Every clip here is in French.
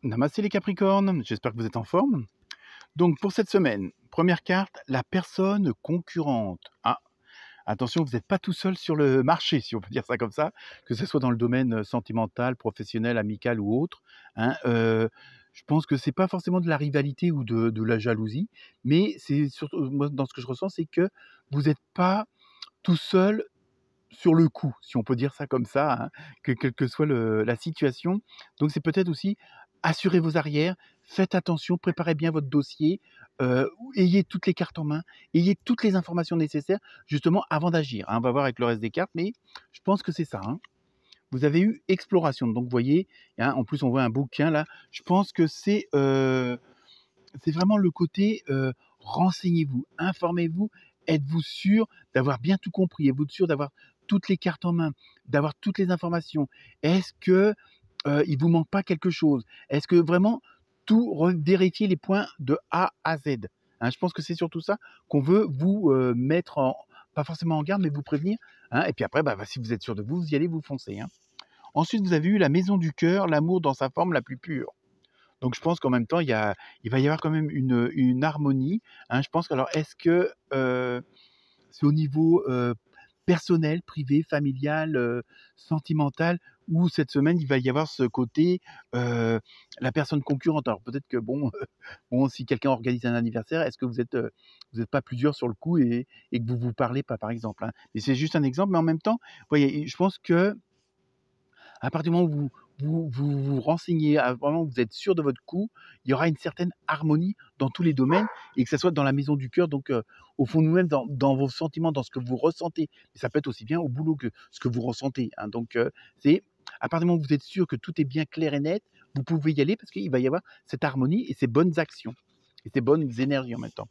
Namasté les Capricornes, j'espère que vous êtes en forme. Donc pour cette semaine, première carte, la personne concurrente. Ah, attention, vous n'êtes pas tout seul sur le marché, si on peut dire ça comme ça, que ce soit dans le domaine sentimental, professionnel, amical ou autre, hein. Je pense que c'est pas forcément de la rivalité ou de la jalousie, mais c'est surtout, moi, dans ce que je ressens, c'est que vous n'êtes pas tout seul sur le coup, si on peut dire ça comme ça, hein, que quelle que soit la situation. Donc c'est peut-être aussi assurez vos arrières, faites attention, préparez bien votre dossier, ayez toutes les cartes en main, ayez toutes les informations nécessaires justement avant d'agir, hein. On va voir avec le reste des cartes, mais je pense que c'est ça, hein. Vous avez eu exploration, donc vous voyez, hein, en plus on voit un bouquin là. Je pense que c'est vraiment le côté, renseignez-vous, informez-vous, êtes-vous sûr d'avoir bien tout compris? Êtes-vous sûr d'avoir toutes les cartes en main, d'avoir toutes les informations? Est-ce que, il vous manque pas quelque chose? Est-ce que vraiment tout vérifier les points de A à Z, hein? Je pense que c'est surtout ça qu'on veut vous, mettre en pas forcément en garde, mais vous prévenir, hein, et puis après, bah, si vous êtes sûr de vous, vous y allez, vous foncez, hein. Ensuite, vous avez eu la maison du cœur, l'amour dans sa forme la plus pure. Donc je pense qu'en même temps, il va y avoir quand même une harmonie, hein. Je pense que alors est-ce que, c'est au niveau, personnel, privé, familial, sentimental, où cette semaine, il va y avoir ce côté, la personne concurrente? Alors peut-être que bon, bon, si quelqu'un organise un anniversaire, est-ce que vous êtes pas plusieurs sur le coup et que vous vous parlez pas, par exemple, hein? Et c'est juste un exemple, mais en même temps, vous voyez, je pense que à partir du moment où vous renseignez, vraiment vous êtes sûr de votre coup, il y aura une certaine harmonie dans tous les domaines et que ça soit dans la maison du cœur, donc au fond de vous-même, dans vos sentiments, dans ce que vous ressentez. Mais ça peut être aussi bien au boulot que ce que vous ressentez, hein. Donc c'est à partir du moment où vous êtes sûr que tout est bien clair et net, vous pouvez y aller parce qu'il va y avoir cette harmonie et ces bonnes actions et ces bonnes énergies en même temps.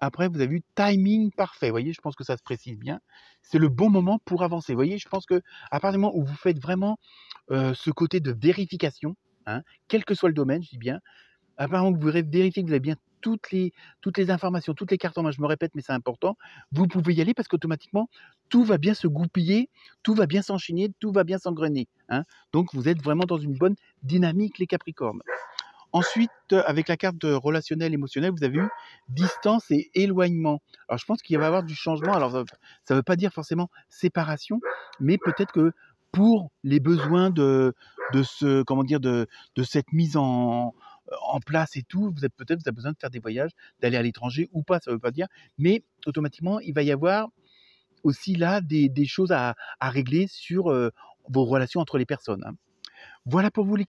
Après, vous avez vu timing parfait. Vous voyez, je pense que ça se précise bien. C'est le bon moment pour avancer. Vous voyez, je pense que à partir du moment où vous faites vraiment ce côté de vérification, hein, quel que soit le domaine, je dis bien, à partir du moment où vous vérifiez que vous avez bien toutes les informations, toutes les cartes en main, je me répète, mais c'est important, vous pouvez y aller parce qu'automatiquement, tout va bien se goupiller, tout va bien s'enchaîner, tout va bien s'engrener, hein. Donc, vous êtes vraiment dans une bonne dynamique, les Capricornes. Ensuite, avec la carte relationnelle, émotionnelle, vous avez eu distance et éloignement. Alors je pense qu'il va y avoir du changement. Alors ça veut pas dire forcément séparation, mais peut-être que pour les besoins de ce comment dire? De cette mise en place et tout, vous avez besoin de faire des voyages, d'aller à l'étranger ou pas, ça veut pas dire, mais automatiquement, il va y avoir aussi là des choses à régler sur, vos relations entre les personnes, hein. Voilà pour vous les